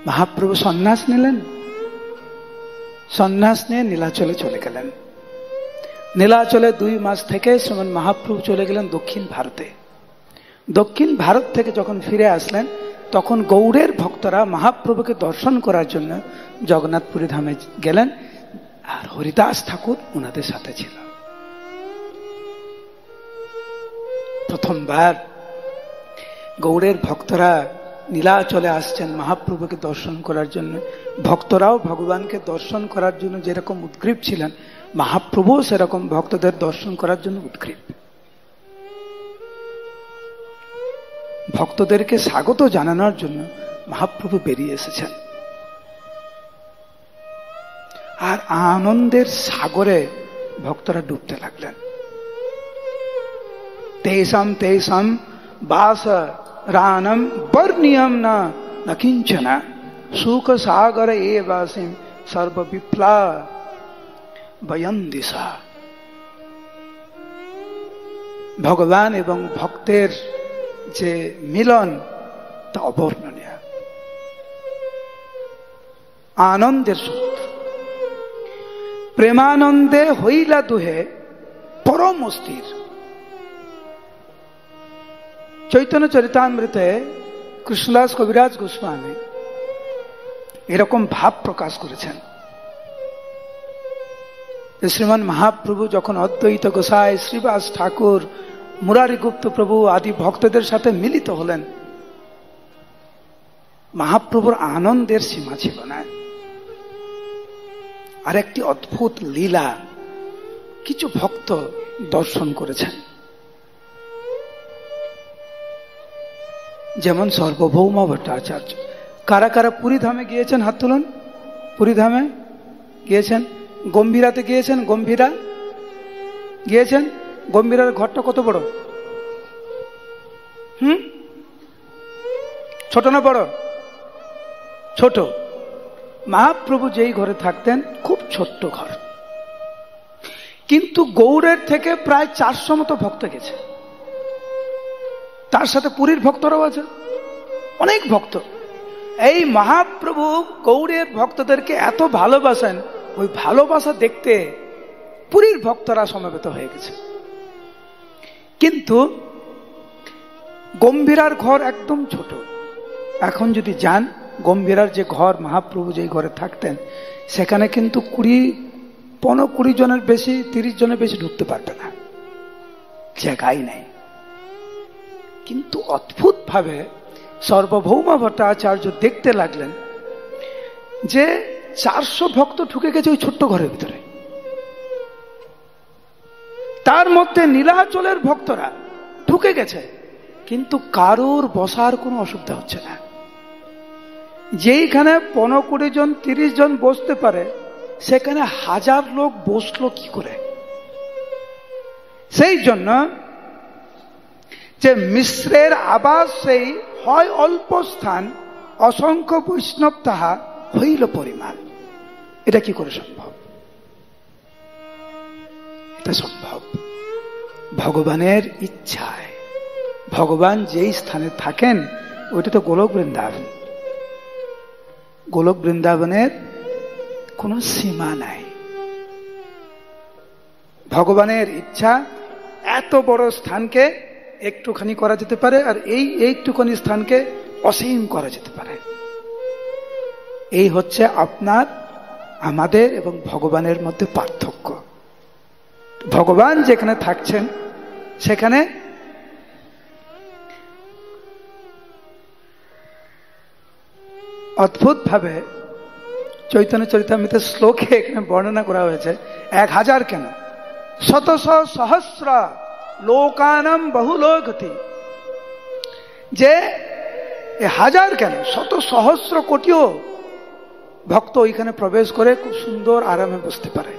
মহাপ্রভু সন্ন্যাস নিলেন, সন্ন্যাস নিয়ে নীলাচলে চলে গেলেন। নীলাচলে 2 মাস থেকে শ্রীমান মহাপ্রভু চলে গেলেন দক্ষিণ ভারতে। দক্ষিণ ভারত থেকে যখন ফিরে আসলেন তখন গৌড়ের ভক্তরা মহাপ্রভুকে দর্শন করার জন্য জগন্নাথপুরী ধামে গেলেন, আর হরিদাস ঠাকুর ওনাদের সাথে ছিল। প্রথমবার গৌড়ের ভক্তরা নীলাচলে আসছেন মহাপ্রভুকে দর্শন করার জন্য। ভক্তরাও ভগবানকে দর্শন করার জন্য যেরকম উদ্গ্রীব ছিলেন, মহাপ্রভুও সেরকম ভক্তদের দর্শন করার জন্য উদ্গ্রীব। ভক্তদেরকে স্বাগত জানানোর জন্য মহাপ্রভু বেরিয়ে এসেছেন। আর আনন্দের সাগরে ভক্তরা ডুবতে লাগলেন। তেষাম তেষাম বাস রানম বর্ণিয়ম না কিঞ্চন সুখ সাগর এ বাসিম সর্ব বিপ্লা বয়ম দিশা। ভগবান এবং ভক্তের যে মিলন তা অবর্ণনীয়, আনন্দের সমুদ্র। প্রেমানন্দে হইলা দুহে পরম অস্থির। চৈতন্য চরিতামৃতে কৃষ্ণদাস কবিরাজ গোস্বামী এরকম ভাব প্রকাশ করেছেন। শ্রীমান মহাপ্রভু যখন অদ্বৈত গোসাই, শ্রীবাস ঠাকুর, মুরারি গুপ্ত প্রভু আদি ভক্তদের সাথে মিলিত হলেন, মহাপ্রভুর আনন্দের সীমা ছিল না। আর একটি অদ্ভুত লীলা কিছু ভক্ত দর্শন করেছেন। যেমন সর্বভৌম ভট্টাচার্য। কারা কারা পুরী ধামে গিয়েছেন? হাত তুলুন। পুরী ধামে গিয়েছেন? গম্ভীরাতে গিয়েছেন? গম্ভীরা গিয়েছেন? গম্ভীরার ঘরটা কত বড়? ছোট না বড়? ছোট। মহাপ্রভু যেই ঘরে থাকতেন খুব ছোট্ট ঘর, কিন্তু গৌড়ের থেকে প্রায় 400 মতো ভক্ত গেছে। তার সাথে পুরীর ভক্তরাও আছে, অনেক ভক্ত। এই মহাপ্রভু গৌড়ের ভক্তদেরকে এত ভালোবাসেন, ওই ভালোবাসা দেখতে পুরীর ভক্তরা সমবেত হয়ে গেছে। কিন্তু গম্ভীরার ঘর একদম ছোট। এখন যদি যান গম্ভীরার যে ঘর, মহাপ্রভু যে ঘরে থাকতেন, সেখানে কিন্তু 15-20 জনের বেশি, 30 জনের বেশি ঢুকতে পারবে না, জায়গাই নেই। কিন্তু অদ্ভুত ভাবে সর্বভৌম ভট্টাচার্য দেখতে লাগলেন যে 400 ভক্ত ঢুকে গেছে ওই ছোট্ট ঘরের ভিতরে। তার মধ্যে নীলাচলের ভক্তরা ঢুকে গেছে, কিন্তু কারোর বসার কোনো অসুবিধা হচ্ছে না। যেইখানে 15-20 জন, 30 জন বসতে পারে, সেখানে 1000 লোক বসলো কি করে? সেই জন্য যে মিশ্রের আবাস সেই হয় অল্প স্থান, অসংখ্য বৈষ্ণব তাহা হইল পরিমাণ। এটা কি করে সম্ভব? এটা সম্ভব ভগবানের ইচ্ছায়। ভগবান যেই স্থানে থাকেন ওইটা তো গোলক বৃন্দাবন। গোলক বৃন্দাবনের কোনো সীমা নাই। ভগবানের ইচ্ছা এত বড় স্থানকে একটুখানি করা যেতে পারে, আর এই একটুখানি স্থানকে অসীম করা যেতে পারে। এই হচ্ছে আপনার, আমাদের এবং ভগবানের মধ্যে পার্থক্য। ভগবান যেখানে থাকছেন সেখানে অদ্ভুত ভাবে চৈতন্য চরিতামৃতের শ্লোকে এখানে বর্ণনা করা হয়েছে 1000 কেন, শতশ সহস্র লোকানাম বহুলোকতি। যে 1000 কেন, শত সহস্র কোটিও ভক্ত ওইখানে প্রবেশ করে খুব সুন্দর আরামে বসতে পারে।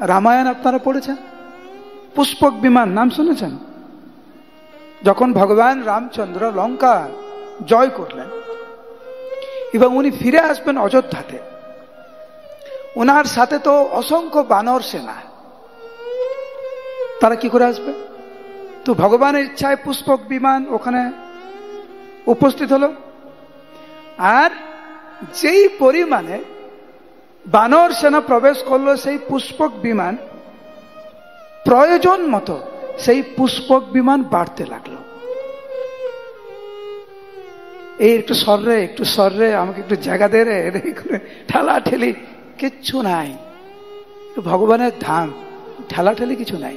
রামায়ণ আপনারা পড়েছেন? পুষ্পক বিমান নাম শুনেছেন? যখন ভগবান রামচন্দ্র লঙ্কা জয় করলেন এবং উনি ফিরে আসবেন অযোধ্যাতে, ওনার সাথে তো অসংখ্য বানর সেনা, তারা কি করে আসবে? তো ভগবানের ইচ্ছায় পুষ্পক বিমান ওখানে উপস্থিত হলো। আর যেই পরিমাণে বানর সেনা প্রবেশ করলো সেই পুষ্পক বিমান, প্রয়োজন মতো সেই পুষ্পক বিমান বাড়তে লাগলো। এই একটু সররে, আমাকে একটু জায়গা দে রে, ঠেলা ঠেলি কিচ্ছু নাই। ভগবানের ধাম, ঠেলা ঠেলি কিছু নাই।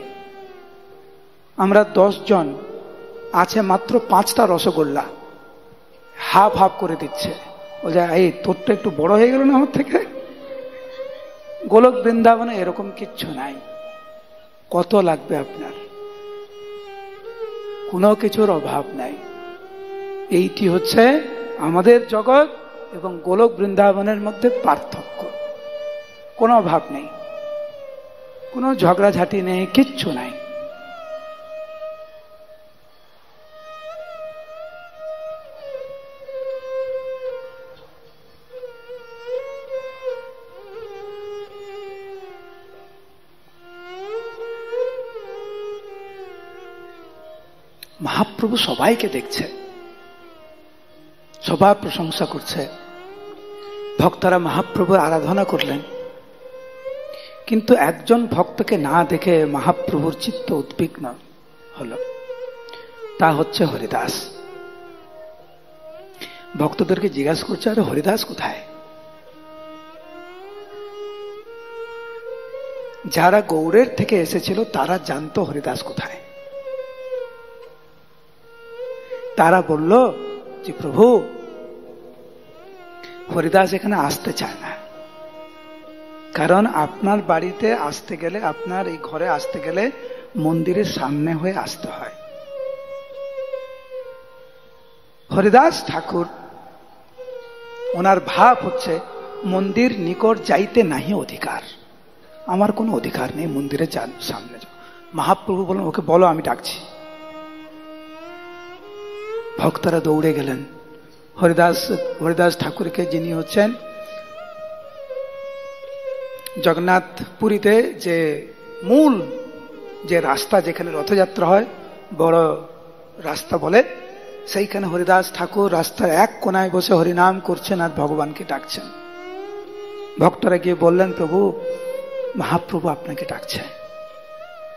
আমরা 10 জন আছে, মাত্র 5টা রসগোল্লা হাফ হাফ করে দিচ্ছে। বলছে এই তোরটা একটু বড় হয়ে গেল না আমার থেকে। গোলক বৃন্দাবনে এরকম কিচ্ছু নাই। কত লাগবে আপনার? কোনো কিছুর অভাব নাই। এইটি হচ্ছে আমাদের জগৎ এবং গোলক বৃন্দাবনের মধ্যে পার্থক্য। কোনো অভাব নেই, কোনো ঝগড়াঝাটি নেই, কিচ্ছু নাই। মহাপ্রভু সবাইকে দেখছে, সবার প্রশংসা করছে। ভক্তরা মহাপ্রভুর আরাধনা করলেন, কিন্তু একজন ভক্তকে না দেখে মহাপ্রভুর চিত্ত উদ্বিগ্ন হলো। তা হচ্ছে হরিদাস। ভক্তদেরকে জিজ্ঞাসা করছে, আরে হরিদাস কোথায়? যারা গৌড়ের থেকে এসেছিল তারা জানতো হরিদাস কোথায়। তারা বলল যে প্রভু, হরিদাস এখানে আসতে চায় না, কারণ আপনার বাড়িতে আসতে গেলে, আপনার এই ঘরে আসতে গেলে মন্দিরের সামনে হয়ে আসতে হয়। হরিদাস ঠাকুর ওনার ভাব হচ্ছে মন্দির নিকট যাইতে নাহি অধিকার, আমার কোনো অধিকার নেই মন্দিরে সামনে। মহাপ্রভু বলেন, ওকে বলো আমি ডাকছি। ভক্তরা দৌড়ে গেলেন। হরিদাস ঠাকুরকে, যিনি হচ্ছেন জগন্নাথ পুরীতে যে মূল যে রাস্তা, যেখানে রথযাত্রা হয়, বড় রাস্তা বলে, সেইখানে হরিদাস ঠাকুর রাস্তার এক কোনায় বসে হরিনাম করছেন আর ভগবানকে ডাকছেন। ভক্তরা গিয়ে বললেন, প্রভু, মহাপ্রভু আপনাকে ডাকছেন।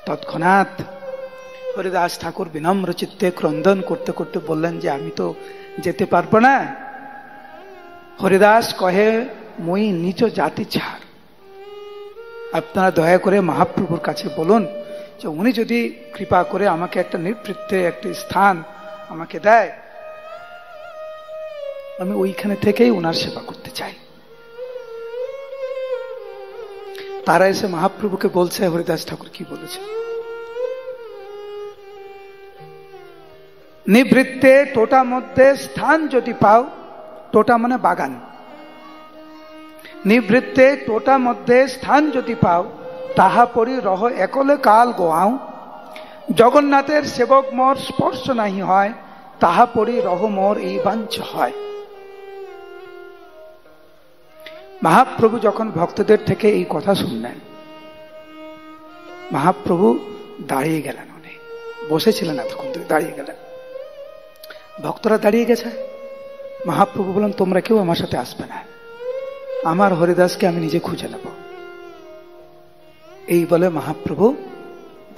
তৎক্ষণাৎ হরিদাস ঠাকুর বিনম্র চিত্তে ক্রন্দন করতে করতে বললেন যে আমি তো যেতে পারবো না। হরিদাস কহে, মই নিচ জাতি ছাড়, আপনারা দয়া করে মহাপ্রভুর কাছে বলুন যে উনি যদি কৃপা করে আমাকে একটা নিবৃত্তে একটি স্থান আমাকে দেয়, আমি ওইখানে থেকেই ওনার সেবা করতে চাই। তারা এসে মহাপ্রভুকে বলছে হরিদাস ঠাকুর কি বলেছে, নিবৃত্তে টোটা মধ্যে স্থান যদি পাও, টোটা মানে বাগান, নিবৃত্তে টোটা মধ্যে স্থান যদি পাও, তাহা পরি রহ একলে কাল গোয়াও, জগন্নাথের সেবক মোর স্পর্শ নাহি হয়, তাহা পরি রহ মোর এই বাঞ্ছ হয়। মহাপ্রভু যখন ভক্তদের থেকে এই কথা শুনলেন, মহাপ্রভু দাঁড়িয়ে গেলেন। উনি বসেছিলেন এতক্ষণ থেকে, দাঁড়িয়ে গেলেন। ভক্তরা দাঁড়িয়ে গেছে। মহাপ্রভু বলেন, তোমরা কেউ আমার সাথে আসবে না, আমার হরিদাসকে আমি নিজে খুঁজে নেব। এই বলে মহাপ্রভু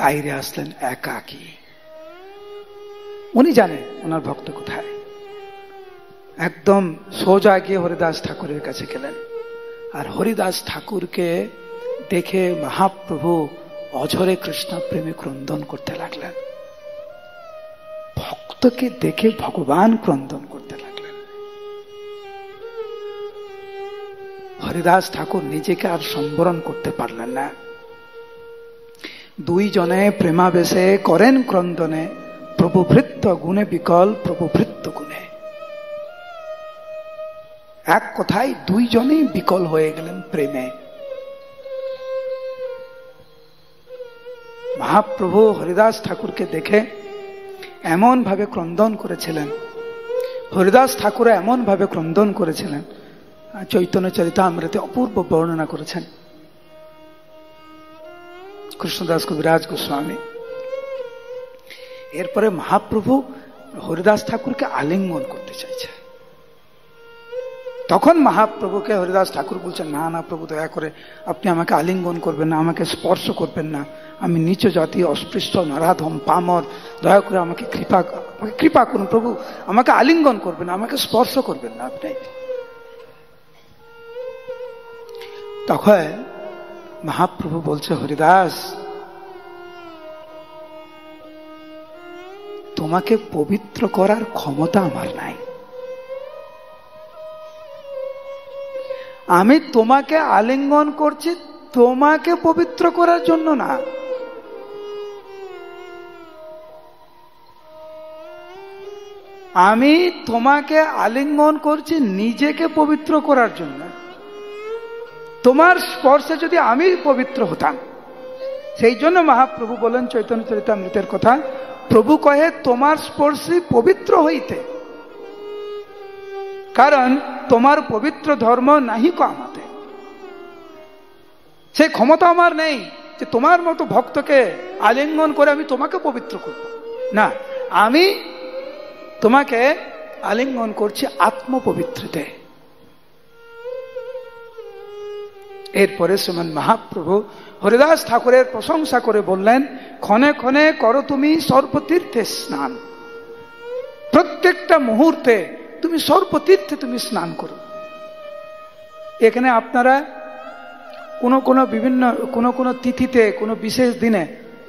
বাইরে আসলেন একাকী। উনি জানেন ওনার ভক্ত কোথায়। একদম সোজা গিয়ে হরিদাস ঠাকুরের কাছে গেলেন। আর হরিদাস ঠাকুরকে দেখে মহাপ্রভু অঝরে কৃষ্ণ প্রেমে ক্রন্দন করতে লাগলেন। ভক্তকে দেখে ভগবান ক্রন্দন করতে লাগলেন। হরিদাস ঠাকুর নিজেকে আর সম্বরণ করতে পারলেন না। দুইজনে প্রেমাবেশে করেন ক্রন্দনে, প্রভু ভৃত্য গুণে বিকল, প্রভু ভৃত্য গুণে। এক কথায় দুইজনেই বিকল হয়ে গেলেন প্রেমে। মহাপ্রভু হরিদাস ঠাকুরকে দেখে এমন ভাবে ক্রন্দন করেছিলেন, হরিদাস ঠাকুর এমন ভাবে ক্রন্দন করেছিলেন, চৈতন্য চরিতামৃতে অপূর্ব বর্ণনা করেছেন কৃষ্ণদাস কবিরাজ গোস্বামী। এরপরে মহাপ্রভু হরিদাস ঠাকুরকে আলিঙ্গন করতে চাইছে। তখন মহাপ্রভুকে হরিদাস ঠাকুর বলছেন, না না প্রভু, দয়া করে আপনি আমাকে আলিঙ্গন করবেন না, আমাকে স্পর্শ করবেন না, আমি নিচ জাতি, অস্পৃশ্য, নরাধম, পামর, দয়া করে আমাকে কৃপা করুন প্রভু, আমাকে আলিঙ্গন করবেন না, আমাকে স্পর্শ করবেন না আপনি। তখন মহাপ্রভু বলছে, হরিদাস, তোমাকে পবিত্র করার ক্ষমতা আমার নাই। আমি তোমাকে আলিঙ্গন করছি তোমাকে পবিত্র করার জন্য না, আমি তোমাকে আলিঙ্গন করছি নিজেকে পবিত্র করার জন্য। তোমার স্পর্শে যদি আমি পবিত্র হতাম, সেই জন্য মহাপ্রভু বলেন চৈতন্য চরিতামৃতের কথা, প্রভু কহে তোমার স্পর্শে পবিত্র হইতে, কারণ তোমার পবিত্র ধর্ম নাহি কো আমাতে। সেই ক্ষমতা আমার নেই যে তোমার মতো ভক্তকে আলিঙ্গন করে আমি তোমাকে পবিত্র করব না, আমি তোমাকে আলিঙ্গন করছি আত্মপবিত্রতে। এরপরে শ্রীমান মহাপ্রভু হরিদাস ঠাকুরের প্রশংসা করে বললেন, ক্ষণে ক্ষণে করো তুমি সর্বতীর্থে স্নান। প্রত্যেকটা মুহূর্তে তুমি সর্বতীর্থে তুমি স্নান করো। এখানে আপনারা কোনো তিথিতে, কোনো বিশেষ দিনে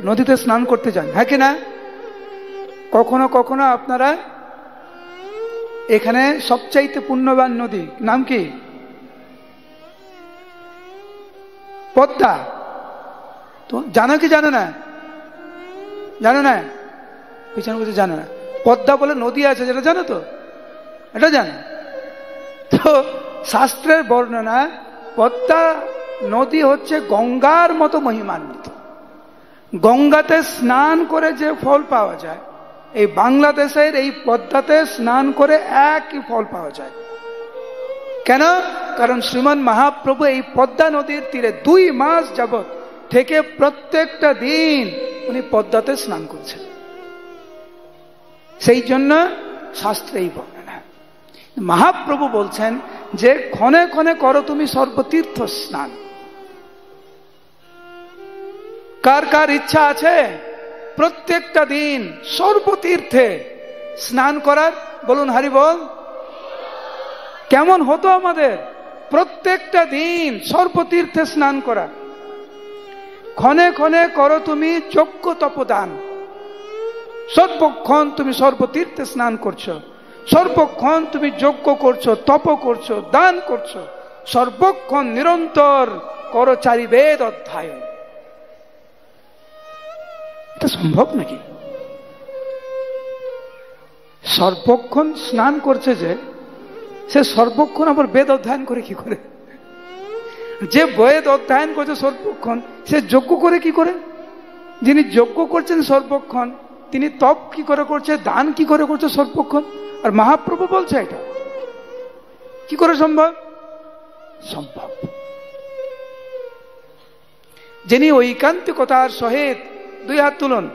নদীতে স্নান করতে যান, হ্যাঁ কিনা? কখনো কখনো আপনারা এখানে সবচাইতে পুণ্যবান নদী নাম কি? পদ্মা। তো জানো কি জানো না? জানো না? পিছনে বসে জানো না? পদ্মা বলে নদী আছে, যেটা জানো তো? এটা জানো তো? শাস্ত্রের বর্ণনা, পদ্মা নদী হচ্ছে গঙ্গার মতো মহিমান্বিত। গঙ্গাতে স্নান করে যে ফল পাওয়া যায়, এই বাংলাদেশের এই পদ্মাতে স্নান করে একই ফল পাওয়া যায়। কেন? কারণ শ্রীমান মহাপ্রভু এই পদ্মা নদীর তীরে 2 মাস যাবৎ থেকে প্রত্যেকটা দিন উনি পদ্মাতে স্নান করছেন। সেই জন্য শাস্ত্রে এই বর্ণনা। মহাপ্রভু বলছেন যে ক্ষণে ক্ষণে করো তুমি সর্বতীর্থ স্নান। কার কার ইচ্ছা আছে প্রত্যেকটা দিন সর্বতীর্থে স্নান করার? বলুন হরি বল। কেমন হতো আমাদের প্রত্যেকটা দিন সর্বতীর্থে স্নান করা। ক্ষণে ক্ষণে করো তুমি যজ্ঞ তপদান। সর্বক্ষণ তুমি সর্বতীর্থে স্নান করছো, সর্বক্ষণ তুমি যজ্ঞ করছো, তপ করছো, দান করছো, সর্বক্ষণ নিরন্তর করো 4 বেদ অধ্যয়ন। এটা সম্ভব নাকি? সর্বক্ষণ স্নান করছে যে, সে সর্বক্ষণ আবার বেদ অধ্যয়ন করে কি করে? যে বেদ অধ্যয়ন করছে সর্বক্ষণ, সে যজ্ঞ করে কি করে? যিনি যজ্ঞ করছেন সর্বক্ষণ, তিনি তপ কি করে করছে, দান কি করে করছে সর্বক্ষণ? আর মহাপ্রভু বলছে এটা কি করে সম্ভব? সম্ভব। যিনি ঐকান্তিকতার সহিত 2 হাত তুলুন,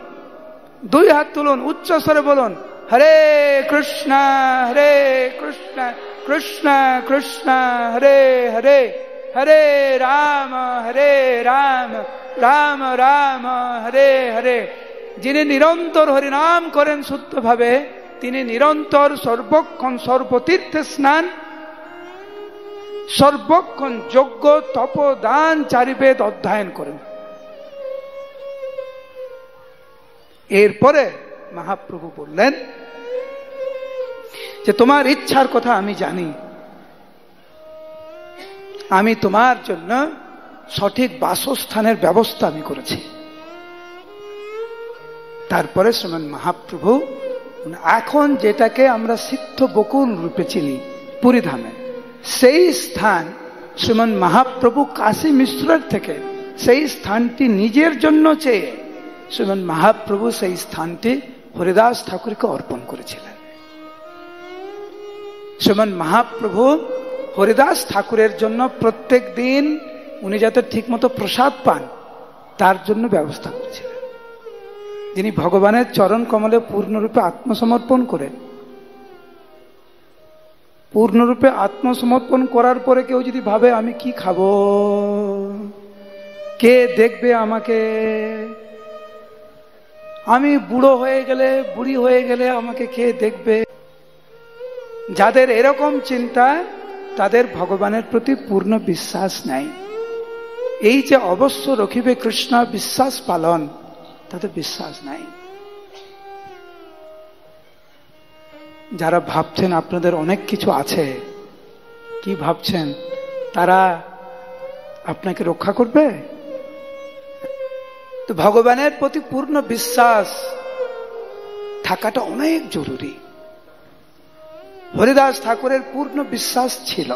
2 হাত তুলুন, উচ্চ স্বরে বলুন, হরে কৃষ্ণ হরে কৃষ্ণ কৃষ্ণ কৃষ্ণ হরে হরে, হরে রাম রাম রাম হরে হরে। যিনি নিরন্তর হরিনাম করেন শুদ্ধভাবে, তিনি নিরন্তর সর্বক্ষণ সর্বতীর্থে স্নান, সর্বক্ষণ যজ্ঞ তপ দান 4 বেদ অধ্যয়ন করেন। এরপরে মহাপ্রভু বললেন যে তোমার ইচ্ছার কথা আমি জানি, আমি তোমার জন্য সঠিক বাসস্থানের ব্যবস্থা আমি করেছি। তারপরে শ্রীমান মহাপ্রভু এখন যেটাকে আমরা সিদ্ধ বকুল রূপে চিনি পুরীধামে, সেই স্থান শ্রীমান মহাপ্রভু কাশী মিশ্রের থেকে সেই স্থানটি নিজের জন্য চেয়ে শ্রীমান মহাপ্রভু সেই স্থানটি হরিদাস ঠাকুরকে অর্পণ করেছিলেন। শ্রীমান মহাপ্রভু হরিদাস ঠাকুরের জন্য প্রত্যেক দিন উনি যাতে ঠিকমতো প্রসাদ পান তার জন্য ব্যবস্থা করেছিলেন। যিনি ভগবানের চরণ কমলে পূর্ণরূপে আত্মসমর্পণ করে পূর্ণরূপে আত্মসমর্পণ করার পরে কেউ যদি ভাবে আমি কি খাবো, কে দেখবে আমাকে, আমি বুড়ো হয়ে গেলে, বুড়ি হয়ে গেলে আমাকে কে দেখবে, যাদের এরকম চিন্তা তাদের ভগবানের প্রতি পূর্ণ বিশ্বাস নাই। এই যে অবশ্য রখিবে কৃষ্ণ বিশ্বাস পালন, তাদের বিশ্বাস নাই। যারা ভাবছেন আপনাদের অনেক কিছু আছে, কি ভাবছেন তারা আপনাকে রক্ষা করবে? তো ভগবানের প্রতি পূর্ণ বিশ্বাস থাকাটা অনেক জরুরি। হরিদাস ঠাকুরের পূর্ণ বিশ্বাস ছিল।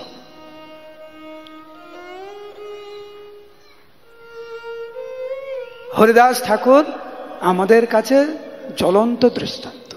হরিদাস ঠাকুর আমাদের কাছে জ্বলন্ত দৃষ্টান্ত।